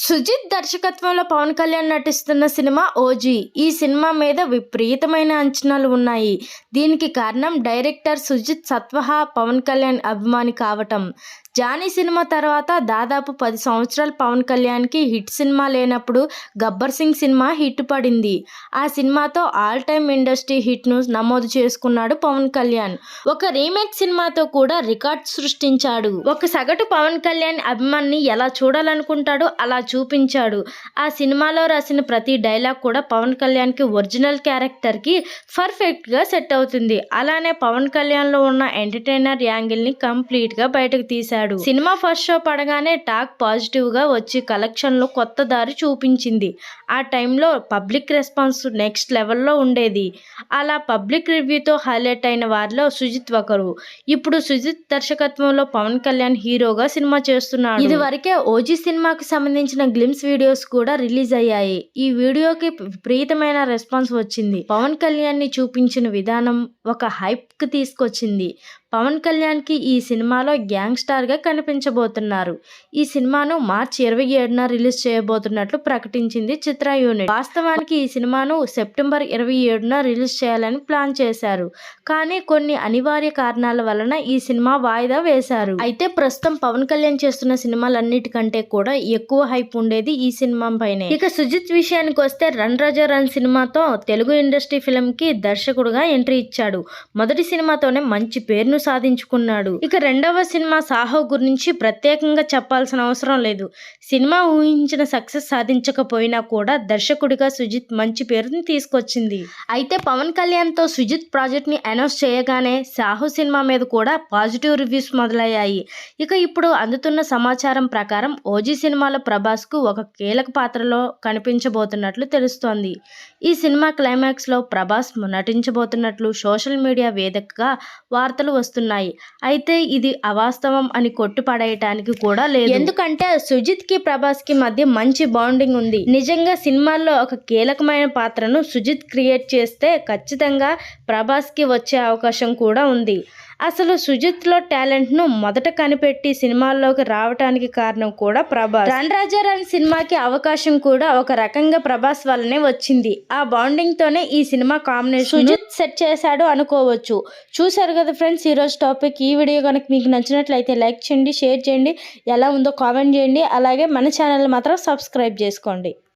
సుజిత్ దర్శకత్వంలో పవన్ కళ్యాణ్ నటిస్తున్న cinema OG. ఈ సినిమా మీద విపరీతమైన అంచనాలు ఉన్నాయి. దీనికి కారణం డైరెక్టర్ సుజిత్ స్వతహా పవన్ కళ్యాణ్ అభిమాని కావటం. జానీ సినిమా తర్వాత దాదాపు 10 సంవత్సరాలు పవన్ కళ్యాణ్కి హిట్ సినిమా లేనప్పుడు గబ్బర్ సింగ్ సినిమా హిట్ పడింది. ఆ సినిమాతో ఆల్ టైమ్ ఇండస్ట్రీ హిట్ను నమోదు చేసుకున్నాడు పవన్ కళ్యాణ్. ఒక రీమేక్ సినిమాతో కూడా రికార్డ్ సృష్టించాడు. ఒక సగటు పవన్ కళ్యాణ్ అభిమాని ఎలా చూడాలనుకుంటాడో అలా చూపించాడు. ఆ సినిమాలో రాసిన ప్రతి డైలాగ్ కూడా పవన్ కళ్యాణ్కి ఒరిజినల్ క్యారెక్టర్కి పర్ఫెక్ట్గా సెట్ అవుతుంది. అలానే పవన్ కళ్యాణ్లో ఉన్న ఎంటర్టైనర్ యాంగిల్ని కంప్లీట్గా బయటకు తీశాడు. సినిమా ఫస్ట్ షో పడగానే టాక్ పాజిటివ్గా వచ్చి కలెక్షన్లో కొత్త దారి చూపించింది. ఆ టైంలో పబ్లిక్ రెస్పాన్స్ నెక్స్ట్ లెవెల్లో ఉండేది. అలా పబ్లిక్ రివ్యూతో హైలైట్ అయిన వారిలో సుజిత్ ఒకరు. ఇప్పుడు సుజిత్ దర్శకత్వంలో పవన్ కళ్యాణ్ హీరోగా సినిమా చేస్తున్నాడు. ఇది వరకే ఓజీ సినిమాకి సంబంధించిన గ్లిమ్స్ వీడియోస్ కూడా రిలీజ్ అయ్యాయి. ఈ వీడియోకి విపరీతమైన రెస్పాన్స్ వచ్చింది. పవన్ కళ్యాణ్ ని చూపించిన విధానం ఒక హైప్ కి తీసుకొచ్చింది. పవన్ కళ్యాణ్కి ఈ సినిమాలో గ్యాంగ్ స్టార్గా కనిపించబోతున్నారు. ఈ సినిమాను మార్చి 27న రిలీజ్ చేయబోతున్నట్లు ప్రకటించింది చిత్ర యూనిట్. వాస్తవానికి ఈ సినిమాను సెప్టెంబర్ 27న రిలీజ్ చేయాలని ప్లాన్ చేశారు. కానీ కొన్ని అనివార్య కారణాల వలన ఈ సినిమా వాయిదా వేశారు. అయితే ప్రస్తుతం పవన్ కళ్యాణ్ చేస్తున్న సినిమాలన్నిటికంటే కూడా ఎక్కువ హైప్ ఉండేది ఈ సినిమా పైనే. ఇక సుజిత్ విషయానికి వస్తే రన్ రాజా రన్ సినిమాతో తెలుగు ఇండస్ట్రీ ఫిల్మ్ కి దర్శకుడుగా ఎంట్రీ ఇచ్చాడు. మొదటి సినిమాతోనే మంచి పేరును సాధించుకున్నాడు. ఇక రెండవ సినిమా సాహో గురించి ప్రత్యేకంగా చెప్పాల్సిన అవసరం లేదు. సినిమా ఊహించిన సక్సెస్ సాధించకపోయినా కూడా దర్శకుడిగా సుజిత్ మంచి పేరుని తీసుకొచ్చింది. అయితే పవన్ కళ్యాణ్ తో సుజిత్ ప్రాజెక్ట్ ని అనౌన్స్ చేయగానే సాహో సినిమా మీద కూడా పాజిటివ్ రివ్యూస్ మొదలయ్యాయి. ఇక ఇప్పుడు అందుతున్న సమాచారం ప్రకారం ఓజీ సినిమాలో ప్రభాస్ కు ఒక కీలక పాత్రలో కనిపించబోతున్నట్లు తెలుస్తోంది. ఈ సినిమా క్లైమాక్స్ లో ప్రభాస్ నటించబోతున్నట్లు సోషల్ మీడియా వేదికగా వార్తలు వస్తున్నాయి. అయితే ఇది అవాస్తవం అని కొట్టుపడేయటానికి కూడా లేదు. ఎందుకంటే సుజిత్ కి ప్రభాస్ కి మధ్య మంచి బాండింగ్ ఉంది. నిజంగా సినిమాల్లో ఒక కీలకమైన పాత్రను సుజిత్ క్రియేట్ చేస్తే ఖచ్చితంగా ప్రభాస్ కి వచ్చే అవకాశం కూడా ఉంది. అసలు సుజిత్ లో టాలెంట్ ను మొదట కనిపెట్టి సినిమాల్లోకి రావటానికి కారణం కూడా ప్రభాస్. రన్ రాజా రన్ సినిమాకి అవకాశం కూడా ఒక రకంగా ప్రభాస్ వల్లనే వచ్చింది. ఆ బాండింగ్ తోనే ఈ సినిమా కాంబినేషన్ సుజిత్ సెట్ చేశాడు అనుకోవచ్చు. చూసారు కదా ఫ్రెండ్స్ ఈరోజు టాపిక్. ఈ వీడియో కనుక మీకు నచ్చినట్లయితే లైక్ చేయండి, షేర్ చేయండి, ఎలా ఉందో కామెంట్ చేయండి. అలాగే మన ఛానల్ మాత్రం సబ్స్క్రైబ్ చేసుకోండి.